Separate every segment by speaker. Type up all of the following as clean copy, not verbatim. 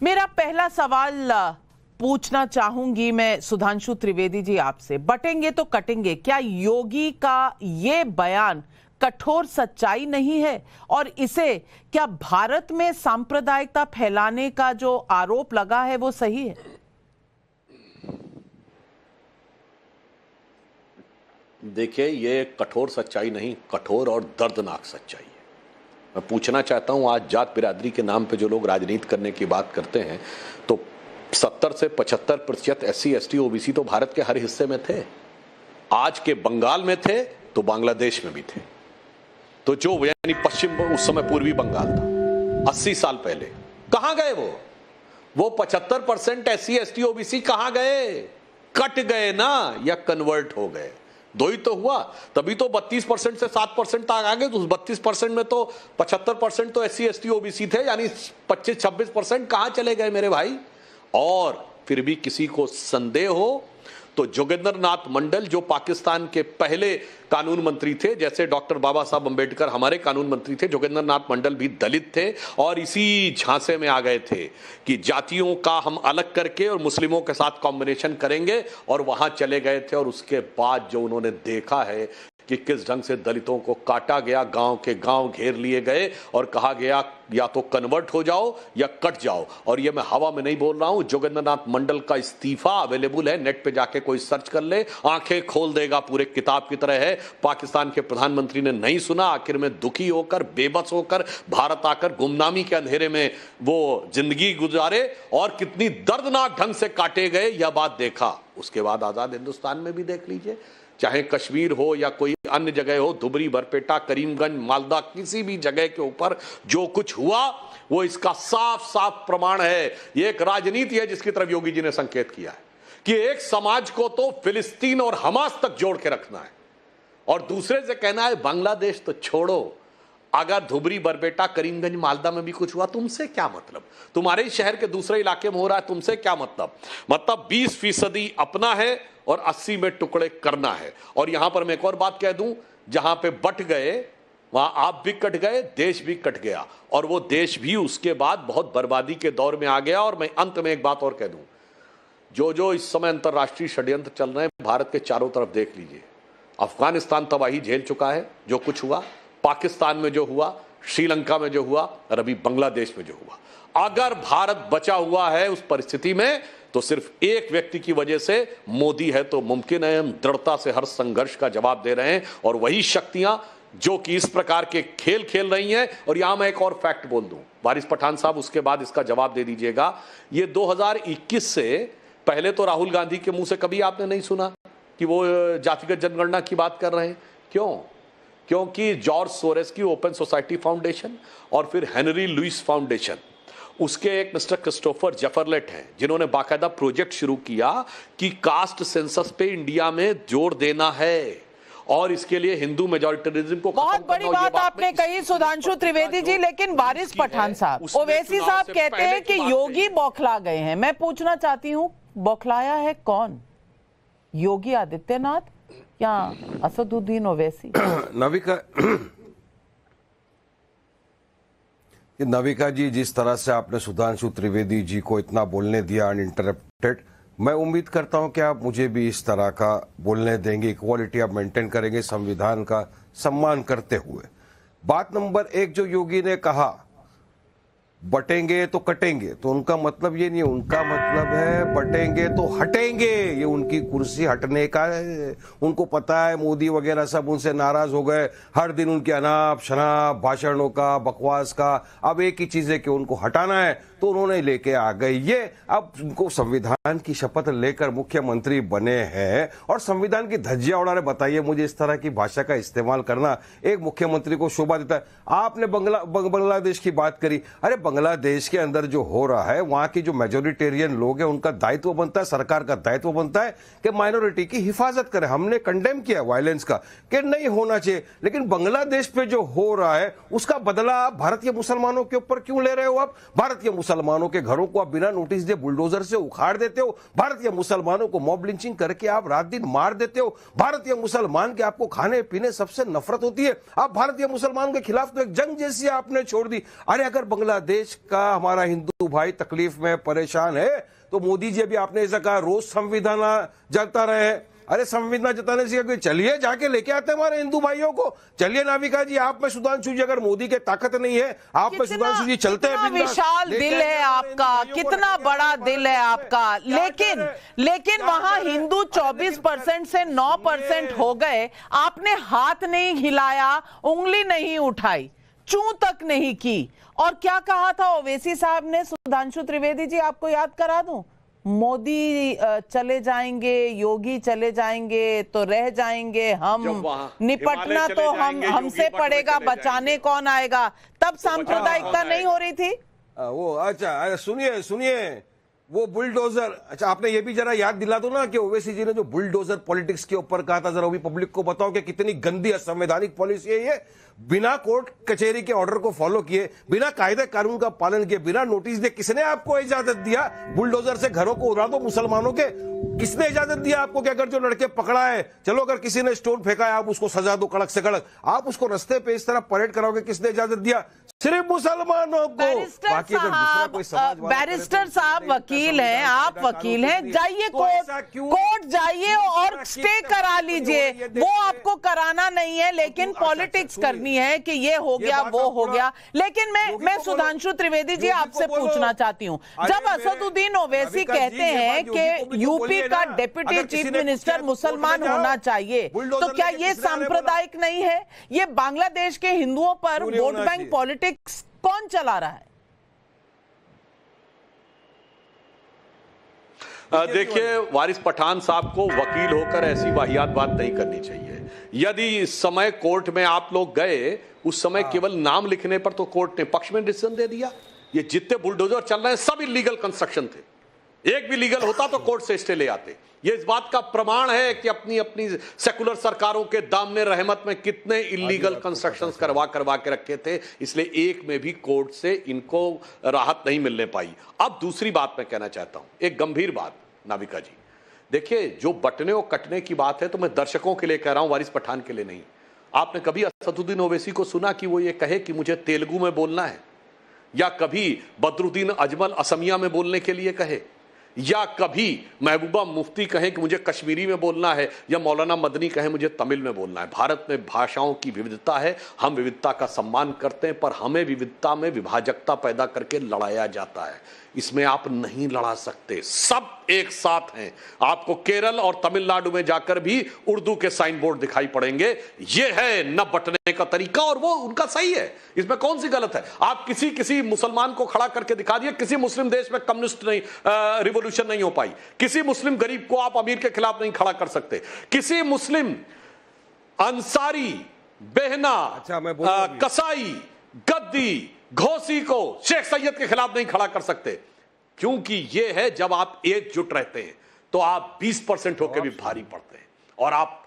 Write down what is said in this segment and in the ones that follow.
Speaker 1: मेरा पहला सवाल पूछना चाहूंगी मैं सुधांशु त्रिवेदी जी आपसे, बटेंगे तो कटेंगे, क्या योगी का ये बयान कठोर सच्चाई नहीं है? और इसे क्या भारत में सांप्रदायिकता फैलाने का जो आरोप लगा है वो सही है?
Speaker 2: देखिए, ये कठोर सच्चाई नहीं, कठोर और दर्दनाक सच्चाई है। मैं पूछना चाहता हूं, आज जात बिरादरी के नाम पे जो लोग राजनीति करने की बात करते हैं, तो 70 से 75% SC ST OBC तो भारत के हर हिस्से में थे। आज के बंगाल में थे तो बांग्लादेश में भी थे। तो जो यानी पश्चिम, उस समय पूर्वी बंगाल था 80 साल पहले, कहां गए वो 75% SC ST OBC कहां गए? कट गए ना, या कन्वर्ट हो गए? दो ही तो हुआ। तभी तो 32% से 7% तक आ गए। तो उस 32% में तो 75% तो SC ST OBC थे, यानी 25-26% कहां चले गए मेरे भाई? और फिर भी किसी को संदेह हो तो जोगेंद्र नाथ मंडल, जो पाकिस्तान के पहले कानून मंत्री थे, जैसे डॉक्टर बाबा साहब अंबेडकर हमारे कानून मंत्री थे, जोगेंद्र नाथ मंडल भी दलित थे और इसी झांसे में आ गए थे कि जातियों का हम अलग करके और मुस्लिमों के साथ कॉम्बिनेशन करेंगे, और वहां चले गए थे। और उसके बाद जो उन्होंने देखा है कि किस ढंग से दलितों को काटा गया, गांव के गांव घेर लिए गए और कहा गया या तो कन्वर्ट हो जाओ या कट जाओ। और ये मैं हवा में नहीं बोल रहा हूं, जोगेंद्र नाथ मंडल का इस्तीफा अवेलेबल है, नेट पे जाके कोई सर्च कर ले, आंखें खोल देगा, पूरे किताब की तरह है। पाकिस्तान के प्रधानमंत्री ने नहीं सुना, आखिर में दुखी होकर, बेबस होकर भारत आकर गुमनामी के अंधेरे में वो जिंदगी गुजारे और कितनी दर्दनाक ढंग से काटे गए, यह बात देखा। उसके बाद आजाद हिंदुस्तान में भी देख लीजिए, चाहे कश्मीर हो या कोई अन्य जगह हो, धुबरी, बरपेटा, करीमगंज, मालदा, किसी भी जगह के ऊपर जो कुछ हुआ वो इसका साफ साफ प्रमाण है। ये एक राजनीति है जिसकी तरफ योगी जी ने संकेत किया है कि एक समाज को तो फिलिस्तीन और हमास तक जोड़ के रखना है और दूसरे से कहना है बांग्लादेश तो छोड़ो। अगर धुबरी, बरपेटा, करीमगंज, मालदा में भी कुछ हुआ, तुमसे क्या मतलब? तुम्हारे ही शहर के दूसरे इलाके में हो रहा है, तुमसे क्या मतलब? मतलब 20% अपना है और 80 में टुकड़े करना है। और यहां पर मैं एक और बात कह दूं, जहां पे बट गए वहां आप भी कट गए, देश भी कट गया, और वो देश भी उसके बाद बहुत बर्बादी के दौर में आ गया। और मैं अंत में एक बात और कह दूं, जो इस समय अंतरराष्ट्रीय षड्यंत्र चल रहे हैं, भारत के चारों तरफ देख लीजिए। अफगानिस्तान तबाही झेल चुका है, जो कुछ हुआ, पाकिस्तान में जो हुआ, श्रीलंका में जो हुआ, और अभी बांग्लादेश में जो हुआ। अगर भारत बचा हुआ है उस परिस्थिति में तो सिर्फ एक व्यक्ति की वजह से, मोदी है तो मुमकिन है। हम दृढ़ता से हर संघर्ष का जवाब दे रहे हैं और वही शक्तियां जो कि इस प्रकार के खेल खेल रही हैं। और यहां मैं एक और फैक्ट बोल दूं, वारिस पठान साहब उसके बाद इसका जवाब दे दीजिएगा। ये 2021 से पहले तो राहुल गांधी के मुंह से कभी आपने नहीं सुना कि वो जातिगत जनगणना की बात कर रहे हैं। क्यों? क्योंकि जॉर्ज सोरेस की ओपन सोसाइटी फाउंडेशन और फिर हेनरी लुइस फाउंडेशन, उसके एक मिस्टर क्रिस्टोफर जेफरलेट हैं, जिन्होंने बाकायदा प्रोजेक्ट शुरू किया कि कास्ट सेंसस पे इंडिया में जोर देना है और इसके लिए हिंदू मेजॉरिटरिज्म को
Speaker 1: बहुत बड़ी बात आपने कही सुधांशु त्रिवेदी जी। लेकिन वारिस पठान साहब, ओवैसी साहब कहते हैं कि योगी बौखला गए हैं। मैं पूछना चाहती हूँ, बौखलाया है कौन? योगी आदित्यनाथ या असदुद्दीन ओवैसी?
Speaker 3: नविका जी, जिस तरह से आपने सुधांशु त्रिवेदी जी को इतना बोलने दिया अनइंटरप्टेड, मैं उम्मीद करता हूं कि आप मुझे भी इस तरह का बोलने देंगे, इक्वालिटी आप मेंटेन करेंगे, संविधान का सम्मान करते हुए। बात नंबर 1, जो योगी ने कहा बटेंगे तो कटेंगे, तो उनका मतलब ये नहीं है, उनका मतलब है बटेंगे तो हटेंगे। ये उनकी कुर्सी हटने का है। उनको पता है मोदी वगैरह सब उनसे नाराज हो गए, हर दिन उनके अनाप शनाप भाषणों का, बकवास का। अब एक ही चीज है कि उनको हटाना है, तो उन्होंने लेके आ गए ये। अब उनको संविधान की शपथ लेकर मुख्यमंत्री बने हैं और संविधान की धज्जियां उड़ा रहे। बताइए मुझे, इस तरह की भाषा का इस्तेमाल करना एक मुख्यमंत्री को शोभा देता है? आपने बांग्लादेश की बात करी। अरे बांग्लादेश के अंदर जो हो रहा है, वहां की जो मेजोरिटेरियन लोग हैं, उनका दायित्व बनता है, सरकार का दायित्व बनता है कि माइनॉरिटी की हिफाजत करे। हमने कंडेम किया वायलेंस का कि नहीं होना चाहिए, लेकिन बांग्लादेश पे जो हो रहा है उसका बदला भारतीय मुसलमानों के ऊपर क्यों ले रहे हो आप? भारतीय मुसलमानों के घरों को आप बिना नोटिस दिए बुलडोजर से उखाड़ देते हो। भारतीय मुसलमानों को मॉब लिंचिंग करके आप रात दिन मार देते हो। भारतीय मुसलमान के आपको खाने पीने सबसे नफरत होती है। आप भारतीय मुसलमानों के खिलाफ तो एक जंग जैसी आपने छोड़ दी। अरे अगर बांग्लादेश का हमारा हिंदू भाई तकलीफ में परेशान है तो मोदी जी अभी आपने ऐसा कहा रोज संविधान जता रहे। अरे संवेदना जताने से चलिए जाके लेके आते हैं हमारे हिंदू भाइयों को। चलिए नाविका जी, आप में सुधांशु जी अगर मोदी के ताकत नहीं है, आप में सुधांशु जी चलते हैं।
Speaker 1: विशाल दिल है आपका, कितना बड़ा दिल है आपका। लेकिन वहां हिंदू 24% से 9% हो गए। आपने हाथ नहीं हिलाया, उंगली नहीं उठाई, चूं तक नहीं की। और क्या कहा था ओवैसी साहब ने? सुधांशु त्रिवेदी जी आपको याद करा दूं, मोदी चले जाएंगे, योगी चले जाएंगे तो रह जाएंगे हम, निपटना तो हमसे पड़ेगा, बचाने कौन आएगा। तब सांप्रदायिकता नहीं हो रही थी
Speaker 3: वो। अच्छा सुनिए वो बुलडोजर। अच्छा आपने ये भी जरा याद दिला दो ना कि ओवैसी जी ने जो बुलडोजर पॉलिटिक्स के ऊपर कहा था, जरा भी पब्लिक को बताओ कि कितनी गंदी असंवैधानिक पॉलिसी है ये। बिना कोर्ट कचहरी के ऑर्डर को फॉलो किए, बिना कायदे कानून का पालन किए, बिना नोटिस दिए किसने आपको इजाजत दिया बुलडोजर से घरों को उड़ा दो मुसलमानों के? किसने इजाजत दिया आपको कि अगर जो लड़के पकड़ा है, चलो अगर किसी ने स्टोन फेंका है आप उसको सजा दो कड़क से कड़क, आप उसको रास्ते पे इस तरह परेड कराओगे? किसने इजाजत दिया? सिर्फ मुसलमानों को।
Speaker 1: बैरिस्टर साहब वकील हैं, आप वकील हैं, जाइए कोर्ट जाइए और स्टे करा लीजिए। वो आपको कराना नहीं है, लेकिन पॉलिटिक्स करनी है कि ये हो गया वो हो गया। लेकिन मैं सुधांशु त्रिवेदी जी आपसे पूछना चाहती हूँ, जब असदुद्दीन ओवैसी कहते हैं कि यूपी का डिप्टी चीफ मिनिस्टर मुसलमान होना चाहिए, तो क्या ये सांप्रदायिक नहीं है? ये बांग्लादेश के हिंदुओं पर वोट बैंक पॉलिटिक्स कौन चला रहा है?
Speaker 2: देखिए, वारिस पठान साहब को वकील होकर ऐसी वाहियात बात नहीं करनी चाहिए। यदि इस समय कोर्ट में आप लोग गए, उस समय केवल नाम लिखने पर तो कोर्ट ने पक्ष में डिसीजन दे दिया। ये जितने बुलडोजर चल रहे हैं सब इलीगल कंस्ट्रक्शन थे। एक भी लीगल होता तो कोर्ट से स्टे ले आते। ये इस बात का प्रमाण है कि अपनी अपनी सेकुलर सरकारों के दामने रहमत में कितने इलीगल कंस्ट्रक्शंस करवा के रखे थे, इसलिए एक में भी कोर्ट से इनको राहत नहीं मिलने पाई। अब दूसरी बात मैं कहना चाहता हूं, एक गंभीर बात नाविका जी। देखिए, जो बटने और कटने की बात है तो मैं दर्शकों के लिए कह रहा हूं, वारिस पठान के लिए नहीं। आपने कभी असदुद्दीन ओवैसी को सुना कि वो ये कहे कि मुझे तेलुगु में बोलना है, या कभी बदरुद्दीन अजमल असमिया में बोलने के लिए कहे, या कभी महबूबा मुफ्ती कहें कि मुझे कश्मीरी में बोलना है, या मौलाना मदनी कहें मुझे तमिल में बोलना है। भारत में भाषाओं की विविधता है, हम विविधता का सम्मान करते हैं, पर हमें विविधता में विभाजकता पैदा करके लड़ाया जाता है। इसमें आप नहीं लड़ा सकते, सब एक साथ हैं। आपको केरल और तमिलनाडु में जाकर भी उर्दू के साइन बोर्ड दिखाई पड़ेंगे। ये है न बटने का तरीका, और वो उनका सही है, इसमें कौन सी गलत है? आप किसी मुसलमान को खड़ा करके दिखा दिए, किसी मुस्लिम देश में कम्युनिस्ट नहीं रिवॉल्यूशन नहीं हो पाई, किसी मुस्लिम गरीब को आप अमीर के खिलाफ नहीं खड़ा कर सकते, किसी मुस्लिम अंसारी, बेहना, कसाई, गद्दी, घोसी को शेख सैयद के खिलाफ नहीं खड़ा कर सकते। क्योंकि यह है, जब आप एकजुट रहते हैं तो आप 20% होकर भी भारी पड़ते हैं, और आप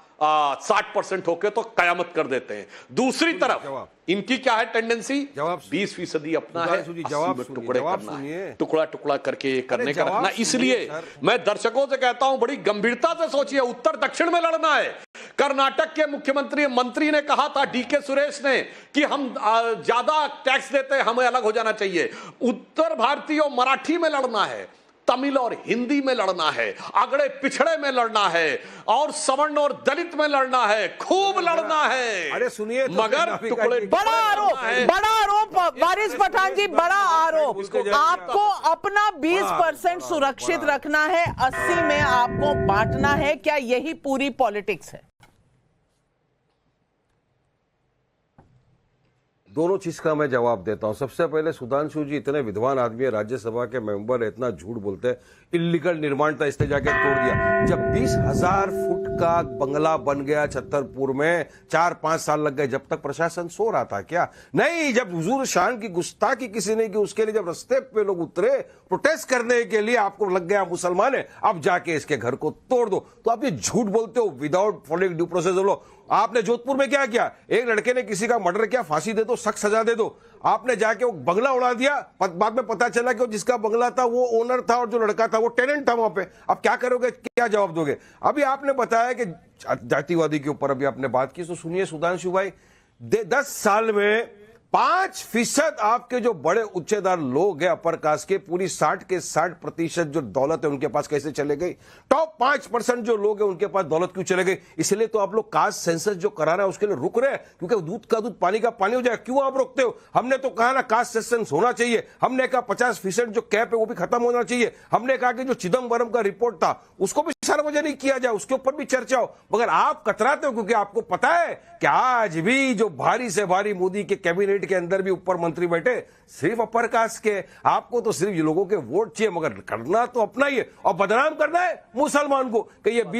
Speaker 2: 60% होके तो कयामत कर देते हैं। दूसरी तरफ इनकी क्या है टेंडेंसी? 20% अपना है, 80 में टुकड़े करना है, टुकड़ा टुकड़ा करके करने का रखना। इसलिए मैं दर्शकों से कहता हूं, बड़ी गंभीरता से सोचिए, उत्तर दक्षिण में लड़ना है। कर्नाटक के मुख्यमंत्री मंत्री ने कहा था, डीके सुरेश ने, कि हम ज्यादा टैक्स देते हैं, हमें अलग हो जाना चाहिए। उत्तर भारतीय और मराठी में लड़ना है, तमिल और हिंदी में लड़ना है, अगड़े पिछड़े में लड़ना है, और सवर्ण और दलित में लड़ना है, खूब लड़ना है।
Speaker 3: अरे सुनिए,
Speaker 2: मगर टुकड़े
Speaker 1: बड़ा आरोप वारिस पठान जी, बड़ा आरोप। आपको अपना 20% सुरक्षित रखना है, 80 में आपको बांटना है। क्या यही पूरी पॉलिटिक्स है?
Speaker 3: दोनों चीज का मैं जवाब देता हूं। सबसे पहले सुधांशु जी इतने विद्वान आदमी है, राज्यसभा के मेंबर है, इतना झूठ बोलते हैं। इलीगल निर्माण था, इसने जाके तोड़ दिया। जब 20,000 फुट का बंगला बन गया छतरपुर में, 4-5 साल लग गए। जब तक प्रशासन सो रहा था क्या? नहीं, जब हुजूर शान की गुस्ताखी किसी ने की, उसके लिए जब रास्ते पे लोग उतरे प्रोटेस्ट करने के लिए, आपको लग गया मुसलमान है, अब जाके इसके घर को तोड़ दो। तो आप ये झूठ बोलते हो विदाउट फॉलोइंग ड्यू प्रोसेस। आपने जोधपुर में क्या किया? एक लड़के ने किसी का मर्डर किया, फांसी दे दो, सख्त सजा दे दो। आपने जाके वो बंगला उड़ा दिया, बाद में पता चला कि वो जिसका बंगला था वो ओनर था और जो लड़का था वो टेनेंट था वहां पे। अब क्या करोगे, क्या जवाब दोगे? अभी आपने बताया कि जातिवादी के ऊपर अभी आपने बात की, तो सुनिए सुधांशु भाई, 10 साल में 5% आपके जो बड़े उच्चेदार लोग हैं अपर कास्ट के, पूरी 60 के 60% जो दौलत है उनके पास कैसे चले गई? टॉप 5% जो लोग हैं उनके पास दौलत क्यों चले गई? इसलिए तो आप लोग कास्ट सेंसस जो करा रहे हैं उसके लिए रुक रहे हैं, क्योंकि दूध का दूध पानी का पानी हो जाए। क्यों आप रोकते हो? हमने तो कहा ना कास्ट सेंसस होना चाहिए, हमने कहा 50% जो कैप है वो भी खत्म होना चाहिए, हमने कहा कि जो चिदम्बरम का रिपोर्ट था उसको भी सार्वजनिक किया जाए, उसके ऊपर भी चर्चा हो। मगर आप कतराते हो क्योंकि आपको पता है कि आज भी जो भारी से भारी मोदी के कैबिनेट के अंदर भी ऊपर मंत्री बैठे सिर्फ अपर कास्ट के। आपको तो सिर्फ ये लोगों के वोट चाहिए, मगर करना तो अपना ही है और बदनाम करना है मुसलमान को कि ये